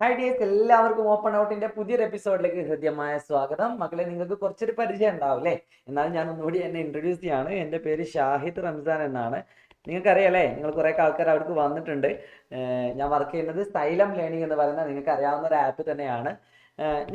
Hi dears, എല്ലാവർക്കും open ഔട്ടിന്റെ പുതിയൊരു എപ്പിസോഡിലേക്ക് ഹൃദ്യമായ സ്വാഗതം. മക്കളെ, നിങ്ങൾക്ക് കുറച്ചൊരു പരിചയം ഉണ്ടാവും അല്ലേ? എന്നാലും ഞാൻ ഒന്നുകൂടി എന്നെ ഇൻട്രൊഡ്യൂസ് ചെയ്യാണ്. എൻ്റെ പേര് ഷാഹിദ് റംസാൻ എന്നാണ്. നിങ്ങൾക്കറിയാലേ, നിങ്ങൾ കുറേ ആൾക്കാർ അവിടേക്ക് വന്നിട്ടുണ്ട്. ഞാൻ വർക്ക് ചെയ്യുന്നത് സൈലം ലേണിംഗ് എന്ന് പറയുന്ന നിങ്ങൾക്ക് അറിയാവുന്ന ഒരു ആപ്പ് തന്നെയാണ്.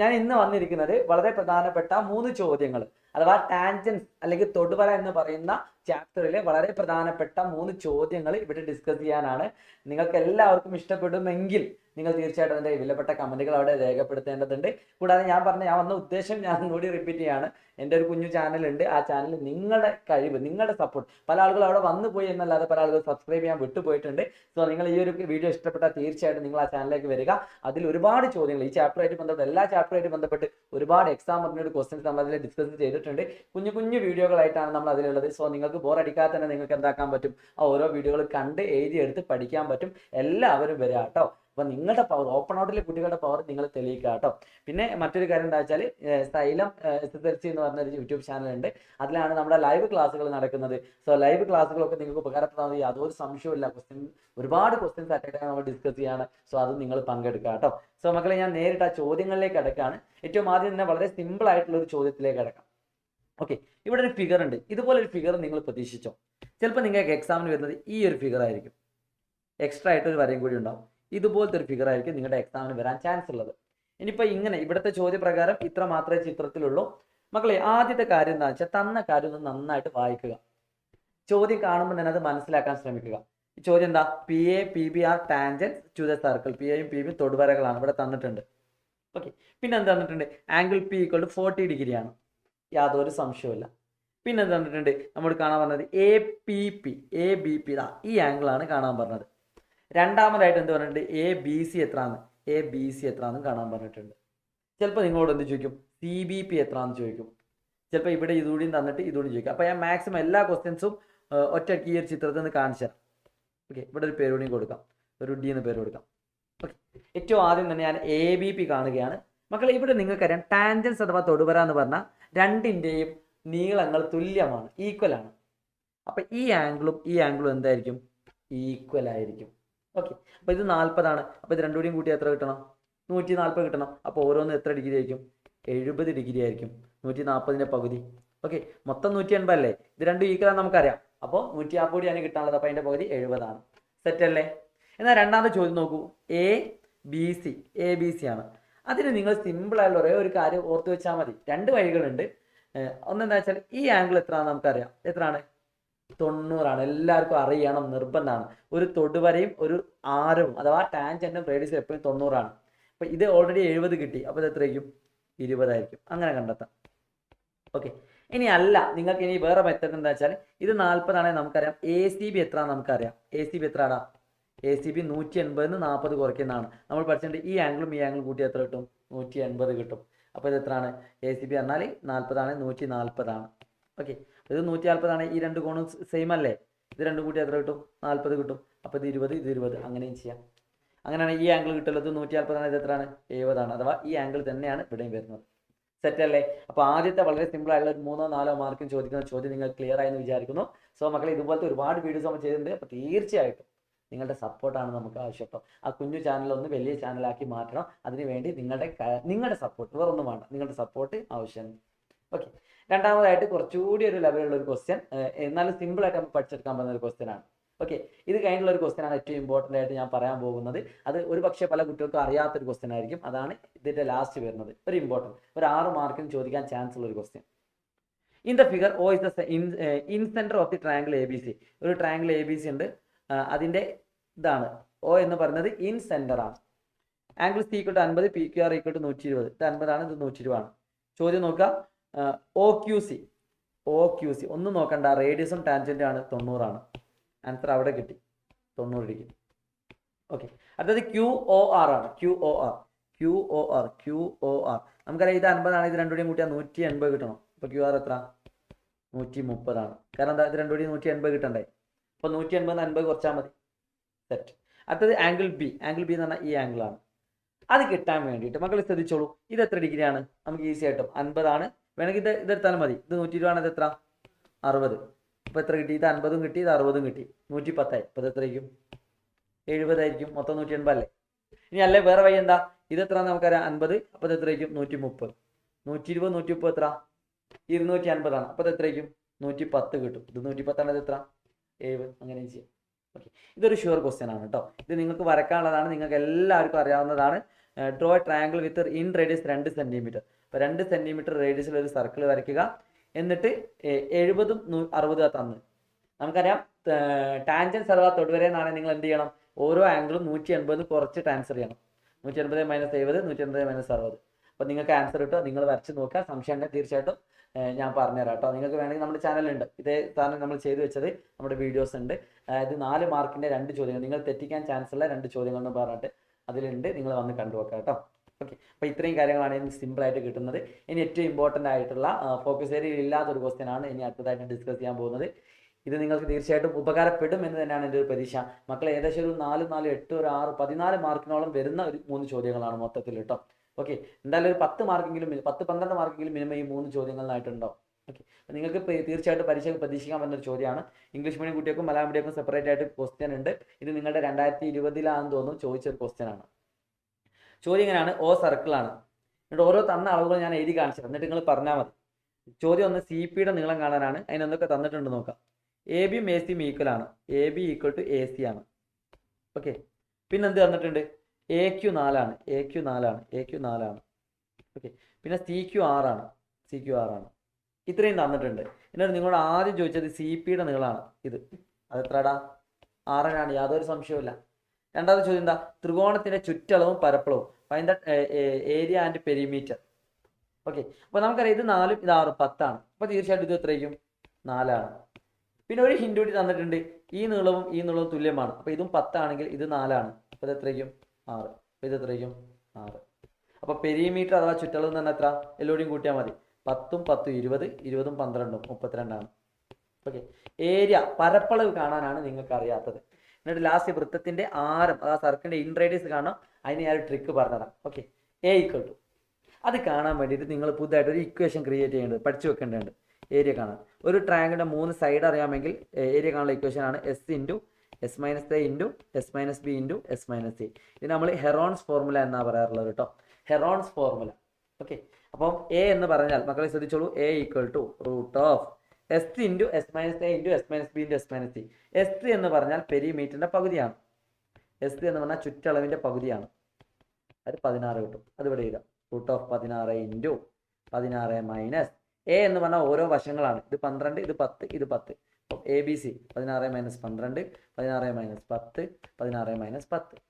ഞാൻ ഇന്ന് വന്നിരിക്കുന്നത് വളരെ പ്രധാനപ്പെട്ട 3 ചോദ്യങ്ങൾ, അഥവാ ടാൻജൻസ് അല്ലെങ്കിൽ തൊടുവര എന്ന് പറയുന്ന ചാപ്റ്ററിലെ വളരെ പ്രധാനപ്പെട്ട 3 ചോദ്യങ്ങൾ ഇവിടെ ഡിസ്കസ് ചെയ്യാനാണ്. നിങ്ങൾക്ക് എല്ലാവർക്കും ഇഷ്ടപ്പെടുമെങ്കിൽ നിങ്ങൾ തീർച്ചയായിട്ടും അതിൻ്റെ വിലപ്പെട്ട കമൻറ്റുകൾ അവിടെ രേഖപ്പെടുത്തേണ്ടതുണ്ട്. കൂടാതെ ഞാൻ വന്ന ഉദ്ദേശം ഞാൻ കൂടി റിപ്പീറ്റ് ചെയ്യാണ്. എൻ്റെ ഒരു കുഞ്ഞു ചാനലുണ്ട്. ആ ചാനൽ നിങ്ങളുടെ കഴിവ്, നിങ്ങളുടെ സപ്പോർട്ട്, പല ആളുകൾ അവിടെ വന്നു പോയി എന്നല്ലാതെ പല ആളുകൾ സബ്സ്ക്രൈബ് ചെയ്യാൻ വിട്ടുപോയിട്ടുണ്ട്. സോ നിങ്ങൾ ഈ ഒരു വീഡിയോ ഇഷ്ടപ്പെട്ടാൽ തീർച്ചയായിട്ടും നിങ്ങൾ ആ ചാനലിലേക്ക് വരിക. അതിൽ ഒരുപാട് ചോദ്യങ്ങൾ, ഈ ചാപ്റ്ററായിട്ട് ബന്ധപ്പെട്ട് എല്ലാ ചാപ്റ്ററായിട്ട് ബന്ധപ്പെട്ട് ഒരുപാട് എക്സാം ഓറിയന്റഡ് ക്വസ്റ്റ്യൻസ് നമ്മൾ അതിൽ ഡിസ്കസ് ചെയ്തിട്ടുണ്ട്. കുഞ്ഞു കുഞ്ഞു വീഡിയോകളായിട്ടാണ് നമ്മൾ അതിലുള്ളത്. സോ നിങ്ങൾക്ക് ബോർ അടിക്കാതെ തന്നെ നിങ്ങൾക്ക് എന്താക്കാൻ പറ്റും, ആ ഓരോ വീഡിയോകൾ കണ്ട് എഴുതിയെടുത്ത് പഠിക്കാൻ പറ്റും. എല്ലാവരും വരിക കേട്ടോ. അപ്പൊ നിങ്ങളുടെ പവർ, ഓപ്പൺ ഔട്ടിലെ കുട്ടികളുടെ പവർ നിങ്ങൾ തെളിയിക്കുക കേട്ടോ. പിന്നെ മറ്റൊരു കാര്യം എന്താ വെച്ചാൽ, സൈലം SSLC എന്ന് പറഞ്ഞൊരു യൂട്യൂബ് ചാനലുണ്ട്. അതിലാണ് നമ്മുടെ ലൈവ് ക്ലാസ്സുകൾ നടക്കുന്നത്. സോ ലൈവ് ക്ലാസ്സുകളൊക്കെ നിങ്ങൾക്ക് ഉപകാരപ്പെടാൻ യാതൊരു സംശയമില്ല. ഒരുപാട് ക്വസ്റ്റ്യൻസ് അറ്റൻഡ് ചെയ്യാൻ നമ്മൾ ഡിസ്കസ് ചെയ്യാണ്. സോ അത് നിങ്ങൾ പങ്കെടുക്കുക കേട്ടോ. സോ മക്കളെ, ഞാൻ നേരിട്ട് ആ ചോദ്യങ്ങളിലേക്ക് അടക്കാണ്. ഏറ്റവും ആദ്യം തന്നെ വളരെ സിമ്പിൾ ആയിട്ടുള്ള ഒരു ചോദ്യത്തിലേക്ക് അടക്കാം. ഓക്കെ, ഇവിടെ ഒരു ഫിഗർ ഉണ്ട്. ഇതുപോലെ ഒരു ഫിഗർ നിങ്ങൾ പ്രതീക്ഷിച്ചോ? ചിലപ്പോൾ നിങ്ങൾക്ക് എക്സാമിന് വരുന്നത് ഈ ഒരു ഫിഗർ ആയിരിക്കും. എക്സ്ട്രാ ആയിട്ടൊരു വരയും കൂടി ഉണ്ടാവും. ഇതുപോലത്തെ ഒരു ഫിഗർ ആയിരിക്കും നിങ്ങളുടെ എക്സാമിന് വരാൻ ചാൻസ് ഉള്ളത്. ഇനിയിപ്പോൾ ഇങ്ങനെ ഇവിടുത്തെ ചോദ്യപ്രകാരം ഇത്ര മാത്രമേ ചിത്രത്തിലുള്ളൂ. മക്കളെ, ആദ്യത്തെ കാര്യം എന്താണെന്ന് വെച്ചാൽ, തന്ന കാര്യം ഒന്ന് നന്നായിട്ട് വായിക്കുക. ചോദ്യം കാണുമ്പോൾ തന്നെ അത് മനസ്സിലാക്കാൻ ശ്രമിക്കുക. ഈ ചോദ്യം എന്താ? PA PB are tangents to the circle. PAയും PBയും തൊടുവരകളാണ് ഇവിടെ തന്നിട്ടുണ്ട്. ഓക്കെ, പിന്നെ എന്ത് തന്നിട്ടുണ്ട്? ആംഗിൾ P = 40 ഡിഗ്രിയാണ്. യാതൊരു സംശയവുമില്ല. പിന്നെ എന്ത് തന്നിട്ടുണ്ട്? നമ്മൾ കാണാൻ പറഞ്ഞത് ABP ഈ ആംഗിളാണ് കാണാൻ പറഞ്ഞത്. രണ്ടാമതായിട്ട് എന്ത് പറഞ്ഞിട്ടുണ്ട്? ABC എത്രയാണെന്ന് കാണാൻ പറഞ്ഞിട്ടുണ്ട്. ചിലപ്പോൾ നിങ്ങളോട് എന്ത് ചോദിക്കും? CBP എത്രയാണെന്ന് ചോദിക്കും. ചിലപ്പോൾ ഇവിടെ ഇതുകൂടിയും തന്നിട്ട് ഇതുകൂടി ചോദിക്കും. അപ്പോൾ ഞാൻ മാക്സിമം എല്ലാ ക്വസ്റ്റ്യൻസും ഒറ്റയ്ക്ക് ഈ ഒരു ചിത്രത്തിൽ നിന്ന് കാണിച്ചു തരാം. ഓക്കെ, ഇവിടെ ഒരു പേര് കൂടിയും കൊടുക്കാം, ഒരു D എന്ന് പേര് കൊടുക്കാം. ഓക്കെ, ഏറ്റവും ആദ്യം തന്നെ ഞാൻ ABP കാണുകയാണ്. മക്കളെ, ഇവിടെ നിങ്ങൾക്കറിയാം ടാൻജൻസ് അഥവാ തൊടുവര എന്ന് പറഞ്ഞാൽ രണ്ടിൻ്റെയും നീളങ്ങൾ തുല്യമാണ്, ഈക്വൽ ആണ്. അപ്പം ഈ ആംഗിളും എന്തായിരിക്കും? ഈക്വൽ ആയിരിക്കും. ഓക്കെ, അപ്പോൾ ഇത് 40 ആണ്. അപ്പോൾ ഇത് രണ്ടും കൂടിയും കൂട്ടി എത്ര കിട്ടണം? 140 കിട്ടണം. അപ്പോൾ ഓരോന്നും എത്ര ഡിഗ്രി ആയിരിക്കും? 70 ഡിഗ്രി ആയിരിക്കും. 140ൻ്റെ പകുതി. ഓക്കെ, മൊത്തം 180 അല്ലേ? ഇത് രണ്ടും ഈക്വലാന്ന് നമുക്കറിയാം. അപ്പോൾ 150 കൂടിയാണ് കിട്ടാനുള്ളത്. അപ്പോൾ അതിൻ്റെ പകുതി 70 ആണ്. സെറ്റ് അല്ലേ? എന്നാൽ രണ്ടാമത്തെ ചോദ്യം നോക്കൂ. ABC ആണ്. അതിന് നിങ്ങൾ സിമ്പിളായുള്ള ഒരേ ഒരു കാര്യം ഓർത്ത് വെച്ചാൽ മതി. 2 വഴികളുണ്ട്. ഒന്നെന്താ വെച്ചാൽ, ഈ ആംഗിൾ എത്രയാണെന്ന് നമുക്കറിയാം. എത്രയാണ്? 90 ആണ്. എല്ലാവർക്കും അറിയണം, നിർബന്ധമാണ്. ഒരു തൊടുവരയും ഒരു ആരവും അഥവാ ടാൻജന്റും റേഡിയസും എപ്പോഴും 90 ആണ്. അപ്പോൾ ഇത് ഓൾറെഡി 70 കിട്ടി. അപ്പോൾ ഇത് എത്രയായിരിക്കും? 20 ആയിരിക്കും. അങ്ങനെ കണ്ടെത്താം. ഓക്കെ, ഇനി അല്ല, നിങ്ങൾക്ക് ഇനി വേറെ മെത്തേഡ് എന്താ വെച്ചാൽ, ഇത് 40 ആണെങ്കിൽ നമുക്കറിയാം ACB എത്രയാണെന്ന് നമുക്കറിയാം. ACB എത്രയാടാ? ACB 180 40 കുറയ്ക്കുന്നതാണ്. നമ്മൾ പഠിച്ചിട്ടുണ്ട്. ഈ ആംഗിളും കൂട്ടി എത്ര കിട്ടും? 180 കിട്ടും. അപ്പോൾ ഇത് എത്രയാണ്? ACB പറഞ്ഞാൽ 40 ആണ്, 140 ആണ്. ഓക്കെ, ഇത് 140 ആണ്. ഈ രണ്ട് കോണും സെയിം അല്ലേ? ഇത് രണ്ടും കൂട്ടി എത്ര കിട്ടും? 40 കിട്ടും. അപ്പോൾ ഇത് 20 അങ്ങനെയും ചെയ്യാം. അങ്ങനെയാണ് ഈ ആംഗിൾ കിട്ടുള്ളത്. 140 ആണ്. ഇത് എത്രയാണ്? 70 ആണ്. അഥവാ ഈ ആംഗിൾ തന്നെയാണ് ഇവിടെയും വരുന്നത്. സെറ്റ് അല്ലേ? അപ്പോൾ ആദ്യത്തെ വളരെ സിമ്പിൾ ആയിട്ടുള്ള ഒരു 3-4 മാർക്കും ചോദിക്കുന്ന ചോദ്യം നിങ്ങൾ ക്ലിയർ ആയെന്ന് വിചാരിക്കുന്നു. സോ മക്കളെ, ഇതുപോലത്തെ ഒരുപാട് വീഡിയോസ് നമ്മൾ ചെയ്തിട്ടുണ്ട്. അപ്പോൾ തീർച്ചയായിട്ടും നിങ്ങളുടെ സപ്പോർട്ടാണ് നമുക്ക് ആവശ്യം കേട്ടോ. ആ കുഞ്ഞു ചാനലൊന്ന് വലിയ ചാനലാക്കി മാറ്റണം. അതിനുവേണ്ടി നിങ്ങളുടെ സപ്പോർട്ട്, വേറൊന്നും വേണ്ട, നിങ്ങളുടെ സപ്പോർട്ട് ആവശ്യമാണ്. ഓക്കെ, രണ്ടാമതായിട്ട് കുറച്ചുകൂടി ഒരു ലെവലുള്ള ഒരു ക്വസ്റ്റ്യൻ, എന്നാലും സിമ്പിളായിട്ട് നമുക്ക് പഠിച്ചെടുക്കാൻ പറ്റുന്ന ഒരു ക്വസ്റ്റ്യൻ ആണ്. ഓക്കെ, ഇത് കഴിഞ്ഞുള്ള ഒരു ക്വസ്റ്റ്യൻ ആണ് ഏറ്റവും ഇമ്പോർട്ടൻ്റ് ആയിട്ട് ഞാൻ പറയാൻ പോകുന്നത്. അത് ഒരു പക്ഷേ പല കുട്ടികൾക്കും അറിയാത്തൊരു ക്വസ്റ്റ്യൻ ആയിരിക്കും. അതാണ് ഇതിൻ്റെ ലാസ്റ്റ് വരുന്നത്. ഒരു ഇമ്പോർട്ടൻറ്റ്, ഒരു 6 മാർക്കിന് ചോദിക്കാൻ ചാൻസ് ഉള്ള ഒരു question. In the figure O is the in centre of the triangle ABC. ഒരു ട്രയാങ്കിൾ ABC ഉണ്ട്. അതിൻ്റെ ഇതാണ് O എന്ന് പറയുന്നത് ഇൻ സെൻറ്റർ ആണ്. Angle C = 50, PQR = 120. ഇത് 50 ആണ്, ഇത് 120 ആണ്. ചോദ്യം നോക്കുക. OQC ഒന്നും നോക്കണ്ട, റേഡിയസും ടാൻജന്റും ആണ്, 90 ആണ്. ആൻസർ അവിടെ കിട്ടി, 90 ഡിഗ്രി. ഓക്കെ, അടുത്തത് QOR ആണ്. QOR നമുക്കറിയാം ഇത് 50 ആണ്. ഇത് രണ്ടും കൂടിയും കൂട്ടിയാൽ 180 കിട്ടണം. അപ്പോൾ QR എത്ര? 130 ആണ്. കാരണം എന്താ? ഇത് രണ്ടും കൂടി 180 കിട്ടണ്ടേ? അപ്പോൾ 180 50 കുറച്ചാൽ മതി. സെറ്റ്. അടുത്തത് ആംഗിൾ B എന്ന് പറഞ്ഞാൽ ഈ ആംഗിളാണ്. അത് കിട്ടാൻ വേണ്ടിയിട്ട് മക്കൾ ശ്രദ്ധിച്ചോളൂ. ഇത് എത്ര ഡിഗ്രിയാണ്? നമുക്ക് ഈസി ആയിട്ടും 50 ആണ്. വേണമെങ്കിൽ ഇതെടുത്താലും മതി. ഇത് 120 ആണ്. ഇത് എത്ര? 60. അപ്പോൾ എത്ര കിട്ടി? ഇത് 50ഉം കിട്ടി, ഇത് 60ഉം കിട്ടി, 110 ആയി. അപ്പോൾ ഇത് എത്രയായിരിക്കും? 70 ആയിരിക്കും. മൊത്തം 180 അല്ലേ? ഇനി അല്ലേ വേറെ വഴി എന്താ? ഇതെത്ര നമുക്കറിയാം 50. അപ്പോൾ ഇത് എത്രയായിരിക്കും 130. 120 130 എത്ര 250 ആണ്. അപ്പോൾ ഇത് എത്രയായിരിക്കും 110 കിട്ടും. ഇത് 110 ആണ്. ഇത് എത്ര 7. അങ്ങനെ ചെയ്യാം. ഓക്കെ, ഇതൊരു ഷുവർ ക്വസ്റ്റ്യൻ ആണ് കേട്ടോ. ഇത് നിങ്ങൾക്ക് വരക്കാനുള്ളതാണ്, നിങ്ങൾക്ക് എല്ലാവർക്കും അറിയാവുന്നതാണ്. Draw triangle with in radius 2 centimetre. അപ്പോൾ 2 സെൻറ്റിമീറ്റർ റേഡിയസിൽ ഒരു സർക്കിൾ വരയ്ക്കുക. എന്നിട്ട് 70 60 തന്ന് നമുക്കറിയാം ടാൻജൻസ് അഥവാ തൊടുവര എന്നാണ്. നിങ്ങൾ എന്ത് ചെയ്യണം, ഓരോ ആംഗിളും 180 കുറച്ച് ആൻസർ ചെയ്യണം. 180 - 70 180 - 60. അപ്പോൾ നിങ്ങൾക്ക് ആൻസർ കിട്ടുക. നിങ്ങൾ വരച്ച് നോക്കുക. സംശയം ഉണ്ടെങ്കിൽ തീർച്ചയായിട്ടും ഞാൻ പറഞ്ഞുതരാം കേട്ടോ. നിങ്ങൾക്ക് വേണമെങ്കിൽ നമ്മുടെ ചാനലുണ്ട്, ഇതേ സാധനം നമ്മൾ ചെയ്തു വെച്ചത് നമ്മുടെ വീഡിയോസ് ഉണ്ട്. അതായത് 4 മാർക്കിൻ്റെ 2 ചോദ്യങ്ങൾ, നിങ്ങൾ തെറ്റിക്കാൻ ചാൻസ് ഉള്ള 2 ചോദ്യങ്ങൾ എന്ന് പറഞ്ഞിട്ട് അതിലുണ്ട്. നിങ്ങൾ വന്ന് കണ്ടു വെക്കാം കേട്ടോ. ഓക്കെ, അപ്പോൾ ഇത്രയും കാര്യങ്ങളാണ് ഇനി സിമ്പിളായിട്ട് കിട്ടുന്നത്. ഇനി ഏറ്റവും ഇമ്പോർട്ടൻ്റ് ആയിട്ടുള്ള ഫോക്കസ് ഏരിയയിൽ ഇല്ലാത്തൊരു ക്വസ്റ്റ്യൻ ആണ് ഇനി അടുത്തതായിട്ട് ഡിസ്കസ് ചെയ്യാൻ പോകുന്നത്. ഇത് നിങ്ങൾക്ക് തീർച്ചയായിട്ടും ഉപകാരപ്പെടും എന്ന് തന്നെയാണ് എൻ്റെ ഒരു പ്രതീക്ഷ. മക്കളെ ഏകദേശം ഒരു 4 4 8 ഒരു 6 14 മാർക്കിനോളം വരുന്ന ഒരു 3 ചോദ്യങ്ങളാണ് മൊത്തത്തിൽ കേട്ടോ. ഓക്കെ, എന്തായാലും ഒരു 10 മാർക്കെങ്കിലും 10 12 മാർക്കെങ്കിലും മിനിമം ഈ 3 ചോദ്യങ്ങളിലായിട്ടുണ്ടാവും. ഓക്കെ, അപ്പോൾ നിങ്ങൾക്ക് തീർച്ചയായിട്ടും പരീക്ഷയ്ക്ക് പ്രതീക്ഷിക്കാൻ പറ്റുന്ന ചോദ്യമാണ്. ഇംഗ്ലീഷ് മീഡിയം കുട്ടികൾക്കും മലയാളം മീഡിയക്കും സെപ്പറേറ്റ് ആയിട്ട് ക്വസ്റ്റ്യൻ ഉണ്ട്. ഇത് നിങ്ങളുടെ 2020 തോന്നുന്നു ചോദിച്ചൊരു ക്വസ്റ്റ്യൻ ആണ്. ചോദ്യം ഇങ്ങനെയാണ്, ഓ സർക്കിളാണ്. എന്നിട്ട് ഓരോ തന്ന അളവുകൾ ഞാൻ എഴുതി കാണിച്ചത്, എന്നിട്ട് നിങ്ങൾ പറഞ്ഞാൽ മതി. ചോദ്യം ഒന്ന് CPയുടെ നീളം കാണാനാണ്. അതിനെന്തൊക്കെ തന്നിട്ടുണ്ട് നോക്കാം. AB യും AC യും ഈക്വൽ ആണ്. AB = AC ആണ്. ഓക്കെ, പിന്നെ എന്ത് തന്നിട്ടുണ്ട്, AQ 4 ആണ്. AQ 4 ആണ്. AQ 4 ആണ്. ഓക്കെ, പിന്നെ CQ 6 ആണ്. CQ 6 ആണ്. ഇത്രയും തന്നിട്ടുണ്ട്. എന്നിട്ട് നിങ്ങളോട് ആദ്യം ചോദിച്ചത് CPയുടെ നീളമാണ്. ഇത് അതെത്രടാ 6 ആണ്. യാതൊരു സംശയവുമില്ല. രണ്ടാമത്തെ ചോദ്യം എന്താ, ത്രികോണത്തിന്റെ ചുറ്റളവും പരപ്പളവും. Find the area and perimeter. Okay, അപ്പോൾ നമുക്കറിയാം ഇത് 4 ഇത് 6 10 ആണ്. അപ്പോൾ തീർച്ചയായിട്ടും ഇത് എത്രയായിരിക്കും 4 ആണ്. പിന്നെ ഒരു ഹിന്റ് കൂടി തന്നിട്ടുണ്ട്, ഈ നീളവും തുല്യമാണ്. അപ്പോൾ ഇതും 10 ആണെങ്കിൽ ഇത് 4 ആണ്. അപ്പോൾ ഇത് എത്രയായിരിക്കും 6. അപ്പോൾ ഇത് എത്രയായിരിക്കും 6. അപ്പോൾ പെരിമീറ്റർ അഥവാ ചുറ്റളവ് എന്ന് പറഞ്ഞാൽ എത്ര, എല്ലാവരും കൂട്ടിയാൽ മതി. 10 10 20 20 12 32 ആണ്. ഓക്കെ, ഏരിയ പരപ്പളവ് കാണാനാണ് നിങ്ങൾക്ക് അറിയാത്തത്. എന്നിട്ട് ലാസ്റ്റ് വൃത്തത്തിന്റെ ആരം അതാ സർക്കിളിന്റെ ഇൻ റേഡിയസ് കാണാം. അതിന് ഞാൻ ഒരു ട്രിക്ക് പറഞ്ഞുതരാം. ഓക്കെ, A = അത് കാണാൻ വേണ്ടിയിട്ട് നിങ്ങൾ പുതുതായിട്ട് ഒരു ഇക്വേഷൻ ക്രിയേറ്റ് ചെയ്യേണ്ടത്, പഠിച്ചു വെക്കേണ്ടതുണ്ട്. ഏരിയ കാണാൻ ഒരു ട്രയാങ്കിളിന്റെ 3 സൈഡ് അറിയാമെങ്കിൽ ഏരിയ കാണാനുള്ള ഇക്വേഷൻ ആണ് S × S - A × S - B × S - C. ഇത് നമ്മൾ ഹെറോൺസ് ഫോർമുല എന്നാണ് പറയാറുള്ളത് കേട്ടോ. Heron's formula. ഓക്കെ, അപ്പം A എന്ന് പറഞ്ഞാൽ മക്കളെ ശ്രദ്ധിച്ചോളൂ, A = √S × S - A × S - B × S - C. S എന്ന് പറഞ്ഞാൽ പെരിമീറ്ററിന്റെ പകുതിയാണ്. S എന്ന് പറഞ്ഞാൽ ചുറ്റളവിന്റെ പകുതിയാണ്. അത് 16 കിട്ടും. അത് ഇവിടെ എഴുതാം. √16 × 16 - A എന്ന് പറഞ്ഞാൽ ഓരോ വശങ്ങളാണ്. ഇത് 12 ഇത് 10 ഇത് 10. അപ്പോൾ ABC 16 - 12 16 - 10 16 - 10.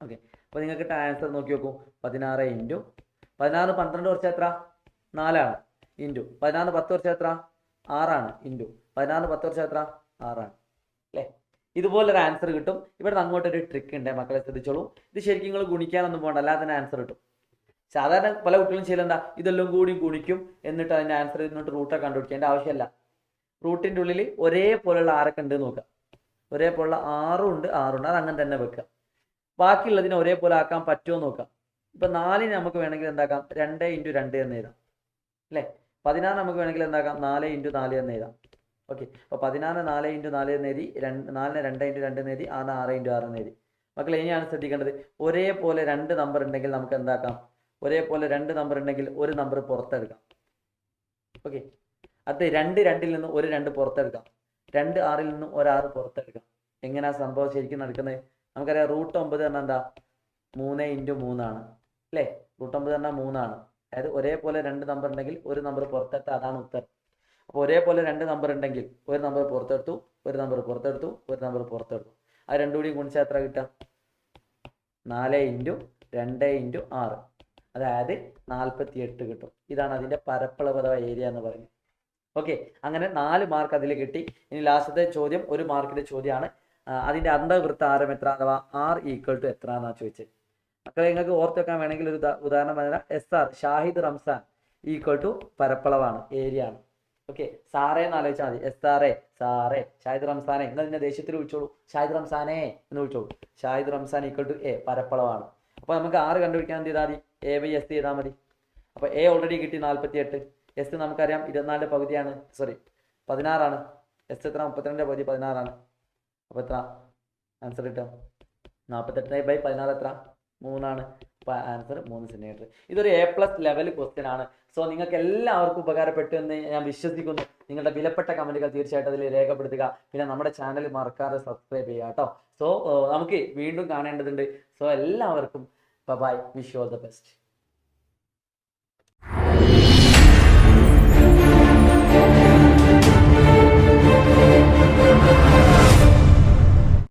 ഓക്കെ, അപ്പോൾ നിങ്ങൾക്ക് ആൻസർ നോക്കി നോക്കൂ. 16 × 16 12 കുറച്ച് എത്ര 4 ആണ്. ഇൻറ്റു 16 10 കുറച്ച് എത്ര 6 ആണ്. ഇൻറ്റു 16 10 കുറച്ച് എത്ര 6 ആണ്. അല്ലേ, ഇതുപോലൊരു ആൻസർ കിട്ടും. ഇവിടെ അങ്ങോട്ടൊരു ട്രിക്ക് ഉണ്ട് മക്കളെ ശ്രദ്ധിച്ചോളൂ. ഇത് ശരിക്കും നിങ്ങൾ ഗുണിക്കാനൊന്നും പോകണ്ട, അല്ലാതെ തന്നെ ആൻസർ കിട്ടും. സാധാരണ പല കുട്ടികളും ചെയ്യലെന്താ, ഇതെല്ലാം കൂടി ഗുണിക്കും എന്നിട്ട് അതിൻ്റെ ആൻസർ എന്നിട്ട് റൂട്ടൊക്കെ കണ്ടുപിടിക്കേണ്ട ആവശ്യമില്ല. റൂട്ടിൻ്റെ ഉള്ളിൽ ഒരേപോലെയുള്ള ആരൊക്കെ ഉണ്ട് നോക്കുക. ഒരേപോലുള്ള 6 ഉണ്ട് അത് അങ്ങനെ തന്നെ വെക്കുക. ബാക്കിയുള്ളതിനെ ഒരേപോലെ ആക്കാൻ പറ്റുമോ നോക്കാം. ഇപ്പം 4 നമുക്ക് വേണമെങ്കിൽ എന്താക്കാം 2 × 2 എന്ന് എഴുതാം. അല്ലേ, 16 നമുക്ക് വേണമെങ്കിൽ എന്താക്കാം 4 × 4 എന്ന് എഴുതാം. ഓക്കെ, അപ്പോൾ 16 4 × 4 എന്ന് എഴുതി, 4 2 × 2 എന്ന് എഴുതി, 6 × 6 എന്ന് എഴുതി. മക്കളെ ഇനിയാണ് ശ്രദ്ധിക്കേണ്ടത്, ഒരേപോലെ 2 നമ്പർ ഉണ്ടെങ്കിൽ നമുക്ക് എന്താക്കാം, ഒരേപോലെ 2 നമ്പർ ഉണ്ടെങ്കിൽ ഒരു നമ്പർ പുറത്തെടുക്കാം. ഓക്കെ, അത് 2 2-ൽ നിന്ന് ഒരു 2 പുറത്തെടുക്കാം. 2 6-ൽ നിന്നും ഒരു 6 പുറത്തെടുക്കാം. എങ്ങനെയാ സംഭവം ശരിക്കും നടക്കുന്നത്? നമുക്കറിയാം √9 പറഞ്ഞാൽ എന്താ 3 × 3 ആണ്. അല്ലേ, √9 പറഞ്ഞാൽ 3 ആണ്. അതായത് ഒരേപോലെ 2 നമ്പർ ഉണ്ടെങ്കിൽ ഒരു നമ്പർ പുറത്തെടുത്താൽ അതാണ് ഉത്തരം. അപ്പോൾ ഒരേപോലെ 2 നമ്പർ ഉണ്ടെങ്കിൽ ഒരു നമ്പർ പുറത്തെടുത്തു, ഒരു നമ്പർ പുറത്തെടുത്തു, ഒരു നമ്പർ പുറത്തെടുത്തു. അത് രണ്ടും കൂടി ഗുണിച്ചാൽ എത്ര കിട്ടുക 4 × 2 × 6, അതായത് 48 കിട്ടും. ഇതാണ് അതിൻ്റെ പരപ്പളവ് അഥവാ ഏരിയ എന്ന് പറയുന്നത്. ഓക്കെ, അങ്ങനെ 4 മാർക്ക് അതിൽ കിട്ടി. ഇനി ലാസ്റ്റത്തെ ചോദ്യം 1 മാർക്കിന്റെ ചോദ്യമാണ്. അതിന്റെ അന്തർവൃത്ത ആരം എത്ര അഥവാ R = എത്ര എന്നാണ് ചോദിച്ചത്. മക്കളെ നിങ്ങൾക്ക് ഓർത്ത് വെക്കാൻ വേണമെങ്കിൽ ഒരു ഉദാഹരണം പറഞ്ഞാൽ SR ഷാഹിദ് റംസാൻ = പരപ്പളവാണ്, ഏരിയ ആണ്. ഓക്കെ, സാറേ എന്ന് ആലോചിച്ചാൽ മതി. SR സാറേ, ഷാഹിദ് റംസാനെ, നിങ്ങൾ ഇതിന്റെ ദേഷ്യത്തിൽ വിളിച്ചോളൂ, ഷാഹിദ് റംസാനെ എന്ന് വിളിച്ചോളൂ. ഷാഹിദ് റംസാൻ = A, പരപ്പളവാണ്. അപ്പോൾ നമുക്ക് R കണ്ടുപിടിക്കാൻ എന്ത് ചെയ്താൽ മതി, A/S ചെയ്താൽ മതി. അപ്പോൾ A ഓൾറെഡി കിട്ടി 48. S നമുക്കറിയാം 24 പകുതിയാണ്, സോറി 16 ആണ്. S എത്ര 32 പകുതി 16 ആണ്. അപ്പോൾ എത്ര ആൻസർ കിട്ടുക 48/16 എത്ര മൂന്നാണ് ആൻസർ, 3 സെന്റിമീറ്റർ. ഇതൊരു A+ ലെവൽ ക്വസ്റ്റ്യൻ ആണ്. സോ നിങ്ങൾക്ക് എല്ലാവർക്കും ഉപകാരപ്പെട്ടു എന്ന് ഞാൻ വിശ്വസിക്കുന്നു. നിങ്ങളുടെ വിലപ്പെട്ട കമന്റുകൾ തീർച്ചയായിട്ടും അതിൽ രേഖപ്പെടുത്തുക. പിന്നെ നമ്മുടെ ചാനൽ മറക്കാതെ സബ്സ്ക്രൈബ് ചെയ്യുക കേട്ടോ. സോ നമുക്ക് വീണ്ടും കാണേണ്ടതുണ്ട്. സോ എല്ലാവർക്കും bye, wish you all the best.